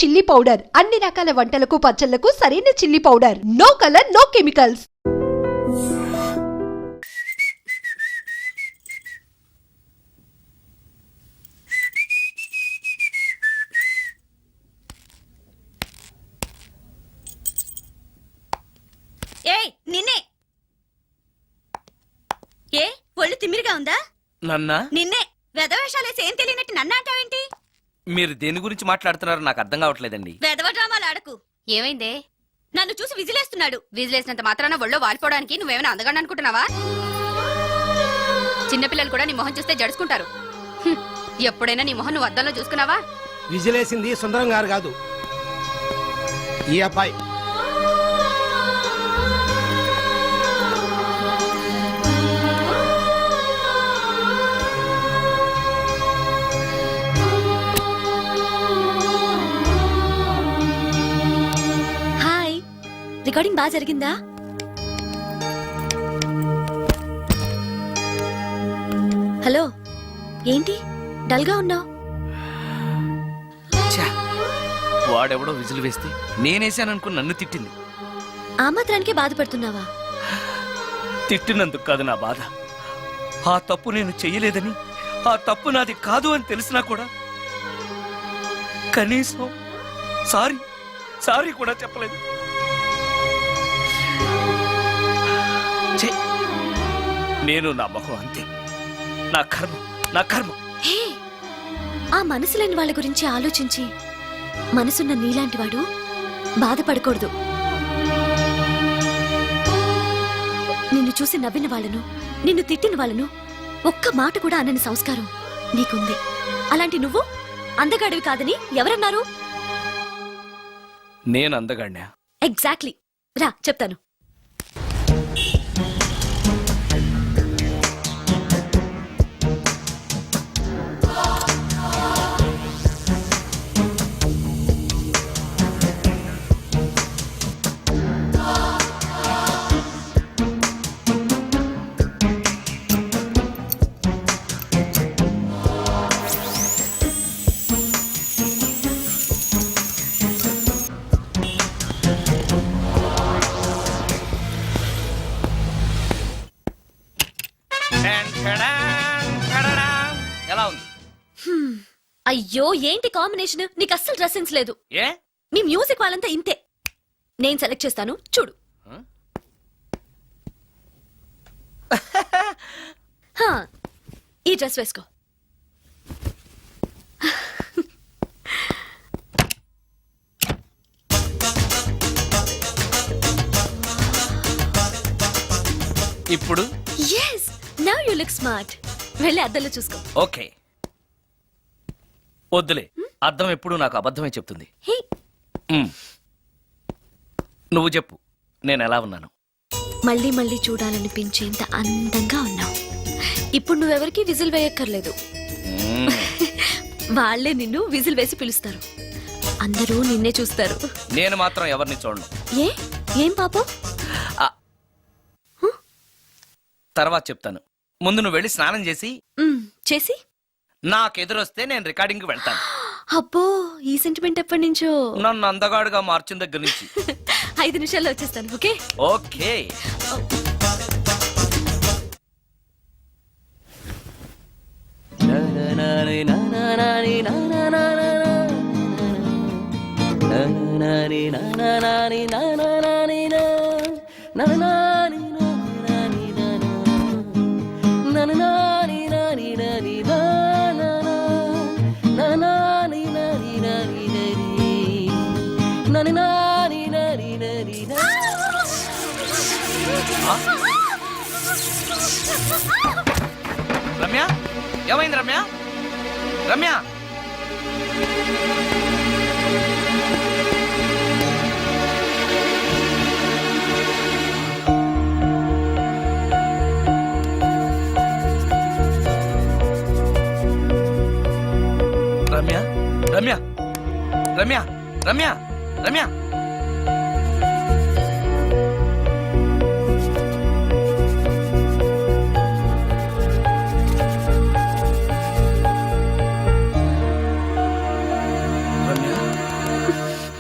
Chilli powder అన్ని రకాల వంటలకు పచ్చళ్లకు సరైన chilli powder. No colour, no chemicals. ఏయ్ నిన్నే. ఏ ఒళ్ళు తిమ్మిరిగా ఉందా? నన్నా? నిన్నే. వెధవేషాలేసి ఏం తెలియనట్టు నన్ను అంటావేంటి? మీరు దేని గురించి మాట్లాడుతున్నారో నాకు అర్థం కావట్లేదండి. వెధవ డ్రామాలు ఆడకు. ఏమైందే? నన్ను చూసి విజిలేస్తున్నాడు. విజిలేసినంత మాత్రాన ఒళ్ళో వాలిపోవడానికి నువ్వేమైనా అందగాడు అనుకుంటున్నావా? చిన్నపిల్లలు కూడా నీ మొహం చూస్తే జడుచుకుంటారు. ఎప్పుడైనా నీ మొహం నువ్వు అద్దంలో చూసుకున్నావా? విజిలేసింది సుందరం గారు కాదు, ఈ అబ్బాయి. రికార్డింగ్ బాగా జరిగిందా? హలో, ఏంటి డల్ గా ఉన్నావు? వాడెవడో విజిల్ వేస్తే నేనేసాననుకుని నన్ను తిట్టింది. ఆ మాత్రానికే బాధపడుతున్నావా? తిట్టినందుకు కాదు నా బాధ. ఆ తప్పు నేను చెయ్యలేదని, ఆ తప్పు నాది కాదు అని తెలిసినా కూడా కనీసం సారీ కూడా చెప్పలేదు. నేను నా మొహం అంతే. నా కర్మ. ఆ మనసు లేని వాళ్ళ గురించి ఆలోచించి మనసున్న నీలాంటి వాడు బాధపడకూడదు. నిన్ను చూసి నవ్విన వాళ్ళను, నిన్ను తిట్టిన వాళ్ళను ఒక్క మాట కూడా అనని సంస్కారం నీకుంది. అలాంటి నువ్వు అందగాడివి కాదని ఎవరన్నారు? నేను అందగాడినా? ఎగ్జాక్ట్లీ. రా చెప్తాను. ఎలా ఉంది? అయ్యో, ఏంటి కాంబినేషన్? నీకు అస్సలు డ్రెస్ సెన్స్ లేదు. ఏ? మీ మ్యూజిక్ వాళ్ళంతా ఇంతే. నేను సెలెక్ట్ చేస్తాను, చూడు. ఈ డ్రెస్ వేసుకో. ఇప్పుడు yes, now you look smart. వెళ్ళి అద్దంలో చూసుకో. ఓకే. వద్దులే, అద్దం ఎప్పుడు నాకు అబద్ధమే చెప్తుంది. నువ్వు చెప్పు, నేను ఎలా ఉన్నాను? మళ్ళీ మళ్ళీ చూడాలనిపించేంత అందంగా ఉన్నావు. ఇప్పుడు నువ్వెవరికి విజిల్ వేయక్కర్లేదు. వాళ్లే నిన్ను విజిల్ వేసి పిలుస్తారు. అందరూ నిన్నే చూస్తారు. నేను మాత్రం ఎవరిని చూడను. ఏం పాపం? తర్వాత చెప్తాను. ముందు నువ్వు వెళ్ళి స్నానం చేసి నాకెదురొస్తే నేను రికార్డింగ్ వెళ్తాను. అబ్బో, ఈ సెంటిమెంట్ ఎప్పటి నుంచో? నన్ను అందగాడుగా మార్చిన దగ్గర నుంచి. 5 నిమిషాల్లో వచ్చేస్తాను. Okay okay. రమ్య, ఏమైంది రమ్య? రమ్య, రమ్య, రమ్య, రమ్య, రమ్య, రమ్య.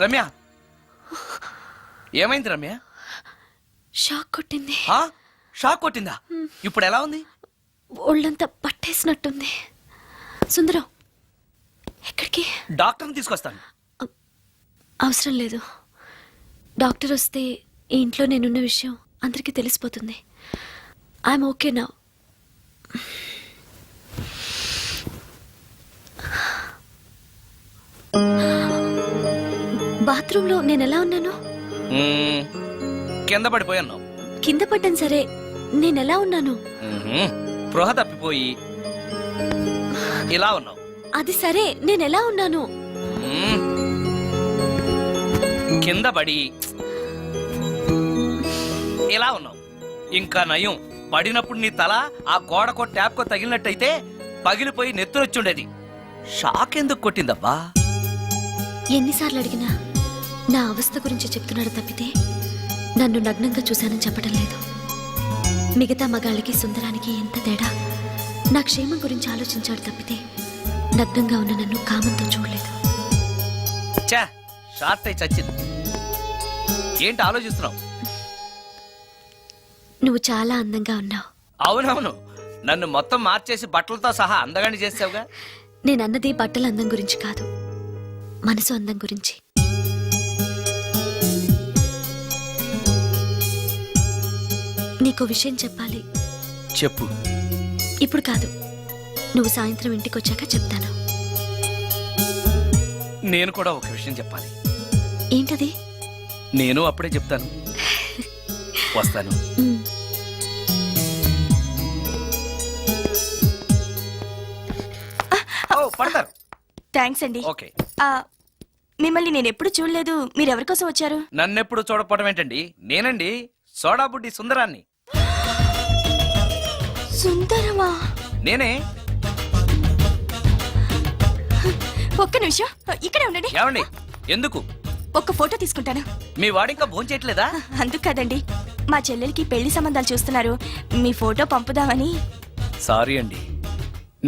రమ్య, ఏమైంది రమ్య? షాక్ కొట్టింది. షాక్ కొట్టిందా? ఇప్పుడు ఎలా ఉంది? ఒళ్ళంతా పట్టేసినట్టుంది. సుందరం, ఎక్కడికి? డాక్టర్ని తీసుకొస్తాను. అవసరం లేదు. డాక్టర్ వస్తే ఈ ఇంట్లో నేనున్న విషయం అందరికీ తెలిసిపోతుంది. ఐఎమ్ ఓకే నా. బాత్రూంలో నేను ఎలా ఉన్నాను? కింద పడిపోయాను. కింద పడ్డాను సరే, నేను ఎలా ఉన్నాను? స్పృహ తప్పిపోయి ఇలా ఉన్నావు. అది సరే, నేను ఎలా ఉన్నాను? కింద పడి ఇలా ఉన్నావు. ఇంకా నయం, పడినప్పుడు నీ తల ఆ గోడకో ట్యాప్కో తగిలినట్టయితే పగిలిపోయి నెత్తురొచ్చుండేది. షాక్ ఎందుకు కొట్టిందబ్బా? ఎన్నిసార్లు అడిగినా నా అవస్థ గురించి చెప్తున్నాడు తప్పితే నన్ను నగ్నంగా చూశానని చెప్పడం లేదు. మిగతా మగాళ్ళకి సుందరానికి ఎంత తేడా. నా క్షేమం గురించి ఆలోచించాడు తప్పితే నగ్నంగా ఉన్న నన్ను కామంతో చూడలేదు. షార్ట్ అయి చచ్చింది. ఏంటి ఆలోచిస్తున్నావు? నువ్వు చాలా అందంగా ఉన్నావు. అవునవును, నన్ను మొత్తం మార్చేసి బట్టలతో సహా అందగాని చేసావుగా. నేనన్నది బట్టల అందం గురించి కాదు, మనసు అందం గురించి. నీకో విషయం చెప్పాలి. చెప్పు. ఇప్పుడు కాదు, నువ్వు సాయంత్రం ఇంటికి వచ్చాక చెప్తాను. నేను కూడా ఒక విషయం చెప్పాలి. ఏంటది? నేను అప్పుడే చెప్తాను. వస్తాను. పడతారు. థ్యాంక్స్ అండి. ఓకే. మిమ్మల్ని నేను ఎప్పుడు చూడలేదు. మీరెవరి కోసం వచ్చారు? నన్నెప్పుడు చూడకపోవడం ఏంటండి? నేనండి, సోడా బుడ్డి సుందరాన్ని. సుందరమా? నేనే. ఒక్క నిమిషం ఇక్కడే ఉండండి. ఏమండి? ఎందుకు? ఒక్క ఫోటో తీసుకుంటాను. మీ వాడింకా భోంచేయట్లేదా? అందుకు కాదండి, మా చెల్లెలకి పెళ్లి సంబంధాలు చూస్తున్నారు. మీ ఫోటో పంపుదామని. సారీ అండి,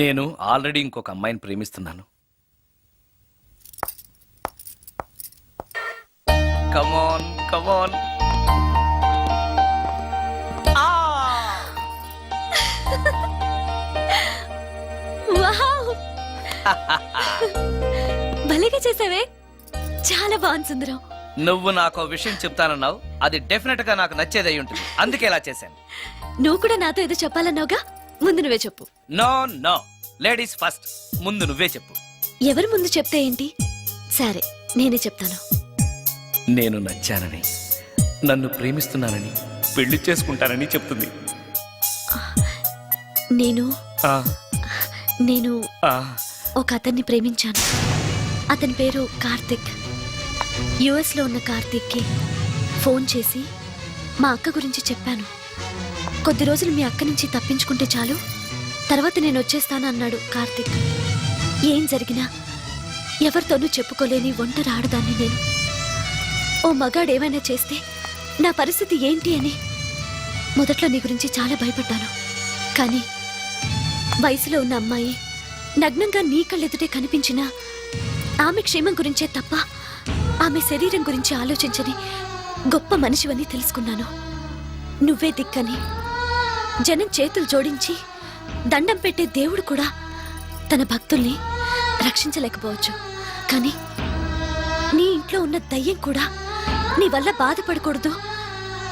నేను ఆల్రెడీ ఇంకొక అమ్మాయిని ప్రేమిస్తున్నాను. కమాన్ కమాన్. వావ్! భలేగా చేసావే. చాలా బాగుంది సుందరం. నువ్వు నాకు విషయం చెప్తానన్నావు, అది డెఫినెట్ గా నాకు నచ్చేదై ఉంటుంది. అందుకే ఇలా చేశాను. నువ్వు కూడా నాతో ఏదో చెప్పాలన్నావుగా, ముందు నువ్వే చెప్పు. No no, ladies first. ముందు నువ్వే చెప్పు. ఎవరు ముందు చెప్తే ఏంటి? సరే, నేనే చెప్తాను. నేను నచ్చానని, నన్ను ప్రేమిస్తున్నానని, పెళ్లి చేసుకుంటానని చెప్తుంది. నేను ఆ, నేను ఆ, ఒక అతన్ని ప్రేమించాను. అతని పేరు కార్తిక్. యుఎస్ లో ఉన్న కార్తిక్కి ఫోన్ చేసి మా అక్క గురించి చెప్పాను. కొద్ది రోజులు మీ అక్క నుంచి తప్పించుకుంటే చాలు, తర్వాత నేను వచ్చేస్తాను అన్నాడు కార్తిక్. ఏం జరిగినా ఎవరితోనూ చెప్పుకోలేని ఒంటరి ఆడదాన్ని నేను. ఓ మగాడు ఏమైనా చేస్తే నా పరిస్థితి ఏంటి అని మొదట్లో నీ గురించి చాలా భయపడ్డాను. కానీ వయసులో ఉన్న అమ్మాయి నగ్నంగా నీ కళ్ళెదుటే కనిపించినా ఆమె క్షేమం గురించే తప్ప ఆమె శరీరం గురించి ఆలోచించని గొప్ప మనిషివని తెలుసుకున్నాను. నువ్వే దిక్కని జనం చేతులు జోడించి దండం పెట్టే దేవుడు కూడా తన భక్తుల్ని రక్షించలేకపోవచ్చు. కానీ నీ ఇంట్లో ఉన్న దయ్యం కూడా నీ వల్ల బాధపడకూడదు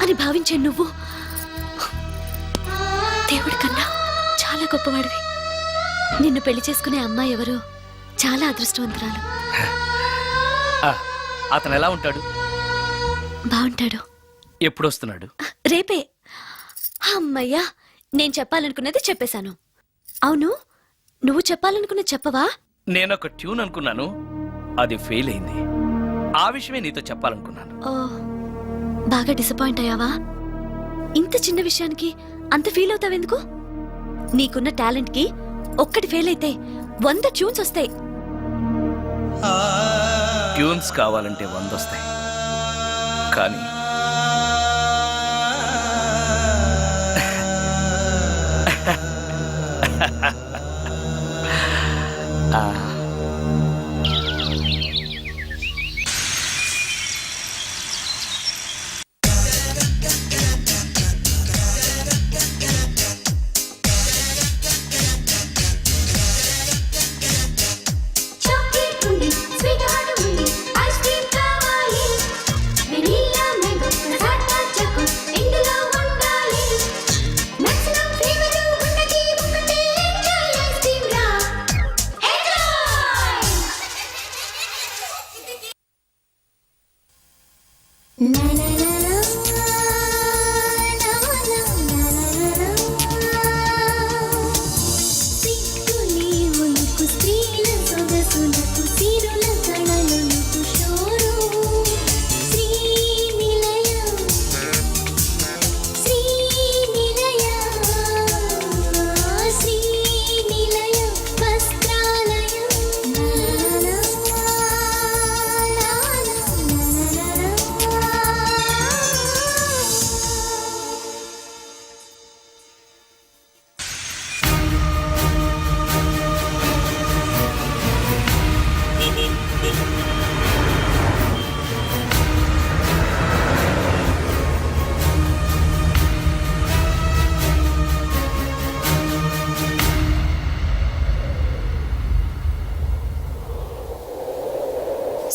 అని భావించే నువ్వు దేవుడి కన్నా చాలా గొప్పవాడివి. నిన్ను పెళ్లి చేసుకునే అమ్మాయి ఎవరో చాలా అదృష్టవంతురాలు. అతను ఎలా ఉంటాడు? బాగుంటాడు. ఎప్పుడు వస్తున్నాడు? రేపే. అమ్మయ్యా, నేను చెప్పాలనుకున్నది చెప్పేశాను. అవును, నువ్వు చెప్పాలనుకున్నది చెప్పవా? నేనొక ట్యూన్ అనుకున్నాను, అది ఫెయిల్ అయింది. ఆ విషయమే నీతో చెప్పాలనుకున్నాను. ఓ, బాగా డిసప్పాయింట్ అయ్యావా? ఇంత చిన్న విషయానికి అంత ఫీల్ అవుతావెందుకు? నీకున్న టాలెంట్ కి ఒక్కటి ఫెయిల్ అయితే 100 ట్యూన్స్ వస్తాయి. ట్యూన్స్ కావాలంటే 100 వస్తాయి, కానీ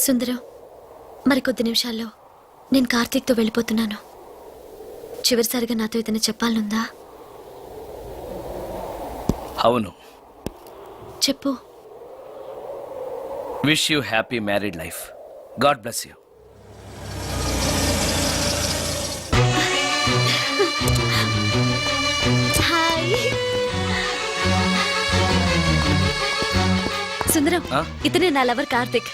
సుందరం, మరికొద్ది నిమిషాల్లో నేను కార్తీక్తో వెళ్ళిపోతున్నాను. చివరిసారిగా నాతో ఏదైనా చెప్పాలనుందా? అవును. చెప్పు. Wish you happy married life. God bless you. Hi Sundaram, ఆ? ఇతనే నా లవర్ కార్తిక్.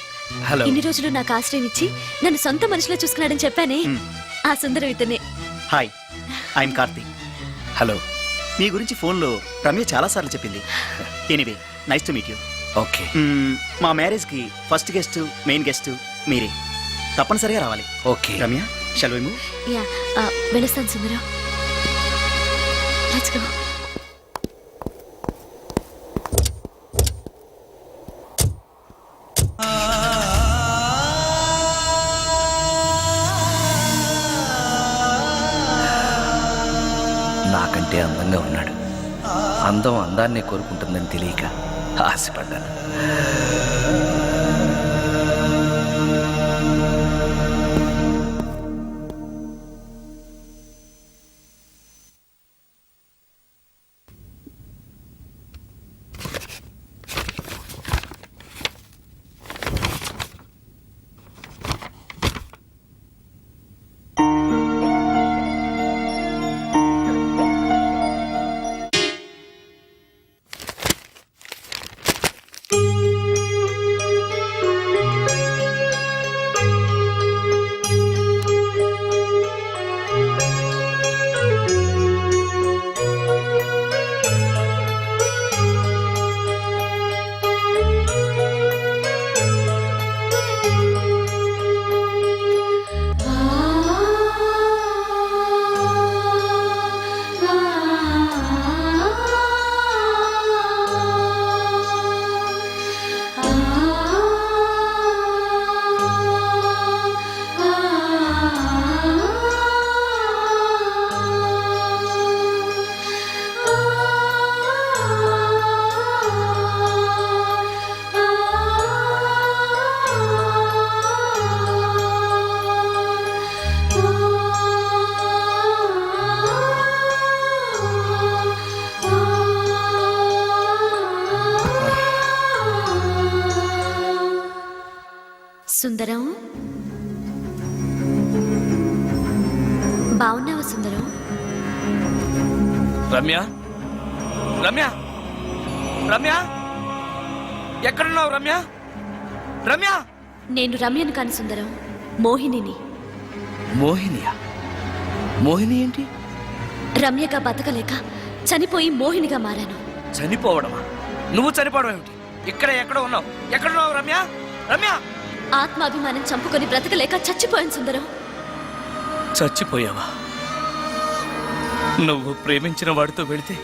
హలో. ఇన్ని రోజులు నాకు ఆశ్రయం ఇచ్చి నన్ను సొంత మనిషిలో చూసుకున్నాడని చెప్పానే, ఆ సుందరం ఇతనే. Hi, I'm Karthik. హలో. మీ గురించి ఫోన్లో రమ్య చాలాసార్లు చెప్పింది. Anyway, nice to meet you. Okay. మా మ్యారేజ్కి ఫస్ట్ గెస్ట్, మెయిన్ గెస్ట్ మీరే. తప్పనిసరిగా రావాలి. Okay. Ramya, shall we move? Yeah, వెళ్ళొస్తాను సుందరం. Let's go. నాకంటే అందంగా ఉన్నాడు. అందం అందాన్నే కోరుకుంటుందని తెలియక ఆశపడ్డాను. సుందరం, బాగున్నావా సుందరం? రమ్య, రమ్య, రమ్య, ఎక్కడున్నావు రమ్య? రమ్య. నేను రమ్యను కాని సుందరం, మోహినిని. మోహినియా? మోహిని ఏంటి? రమ్యగా బతకలేక చనిపోయి మోహినిగా మారాను. చనిపోవడమా? నువ్వు చనిపోవడం ఏమిటి? ఇక్కడ ఎక్కడ ఉన్నావు? ఎక్కడున్నావు రమ్య? రమ్య. ఆత్మాభిమానం చంపుకొని బ్రతకలేక చచ్చిపోయాను సుందరం. చచ్చిపోయావా? నువ్వు ప్రేమించిన వాడితో వెళితే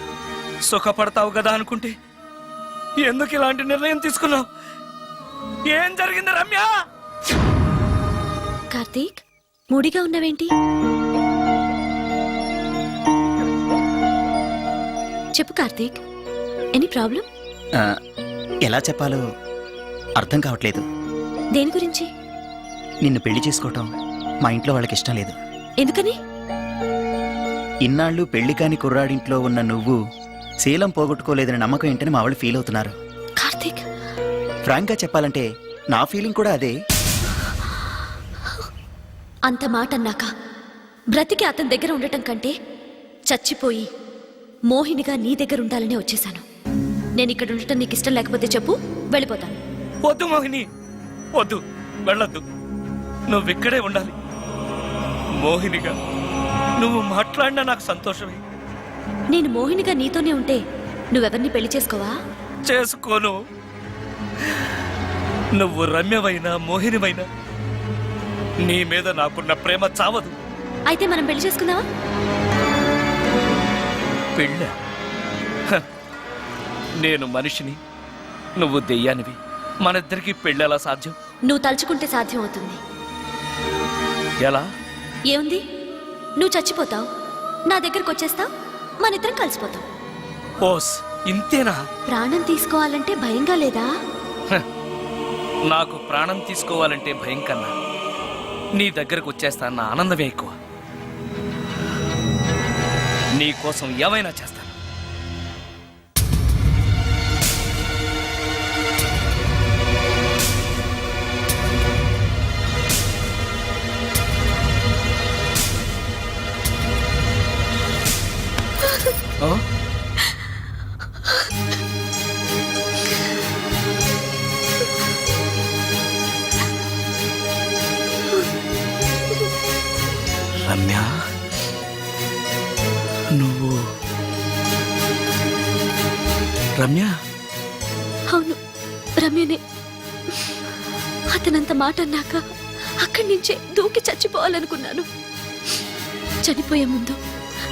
సుఖపడతావు కదా అనుకుంటే ఎందుకు ఇలాంటి నిర్ణయం తీసుకున్నావు? ఏం జరిగింది రమ్య? కార్తీక్, మూడిగా ఉన్నవేంటి? చెప్పు కార్తీక్, ఎనీ ప్రాబ్లం? ఎలా చెప్పాలో అర్థం కావట్లేదు. దేని గురించి? నిన్ను పెళ్లి చేసుకోవటం మా ఇంట్లో వాళ్ళకి ఇష్టం లేదు. ఎందుకని? ఇన్నాళ్ళు పెళ్లి కాని కుర్రాడింట్లో ఉన్న నువ్వు శీలం పోగొట్టుకోలేదని నమ్మకం ఏంటని మా వాళ్ళు ఫీల్ అవుతున్నారు. కార్తీక్, ఫ్రాంక్గా చెప్పాలంటే నా ఫీలింగ్ కూడా అదే. అంత మాట అన్నాక బ్రతికి అతని దగ్గర ఉండటం కంటే చచ్చిపోయి మోహినిగా నీ దగ్గర ఉండాలనే వచ్చేశాను. నేను ఇక్కడ ఉండటం నీకు ఇష్టం లేకపోతే చెప్పు, వెళ్ళిపోతాను. వద్దు మోహిని, వద్దు, వెళ్ళొద్దు. నువ్విక్కడే ఉండాలి. మోహినిగా నువ్వు మాట్లాడినా నాకు సంతోషమే. నేను మోహినిగా నీతోనే ఉంటే నువ్వెవరిని పెళ్లి చేసుకోవా? చేసుకోను. నువ్వు రమ్యమైనా మోహినివైనా నీ మీద నాకున్న ప్రేమ చావదు. అయితే మనం పెళ్లి చేసుకుందావా? పెళ్ళ? నేను మనిషిని, నువ్వు దెయ్యానివి. మనిద్దరికి పెళ్ళెలా సాధ్యం? నువ్వు తలుచుకుంటే సాధ్యం అవుతుంది. ఎలా? ఏముంది, నువ్వు చచ్చిపోతావు, నా దగ్గరకు వచ్చేస్తావు, మనిద్దరం కలిసిపోతాం. ఓస్, ఇంతేనా? ప్రాణం తీసుకోవాలంటే భయంగా లేదా? నాకు ప్రాణం తీసుకోవాలంటే భయం కన్నా నీ దగ్గరకు వచ్చేస్తాన్న ఆనందమే ఎక్కువ. నీ కోసం ఏమైనా చేస్తాను. ఆ? రమ్య, నువ్వు రమ్య? అవును, రమ్యనే. అతనంత మాట అన్నాక అక్కడి నుంచే దూకి చచ్చిపోవాలనుకున్నాను. చనిపోయే ముందు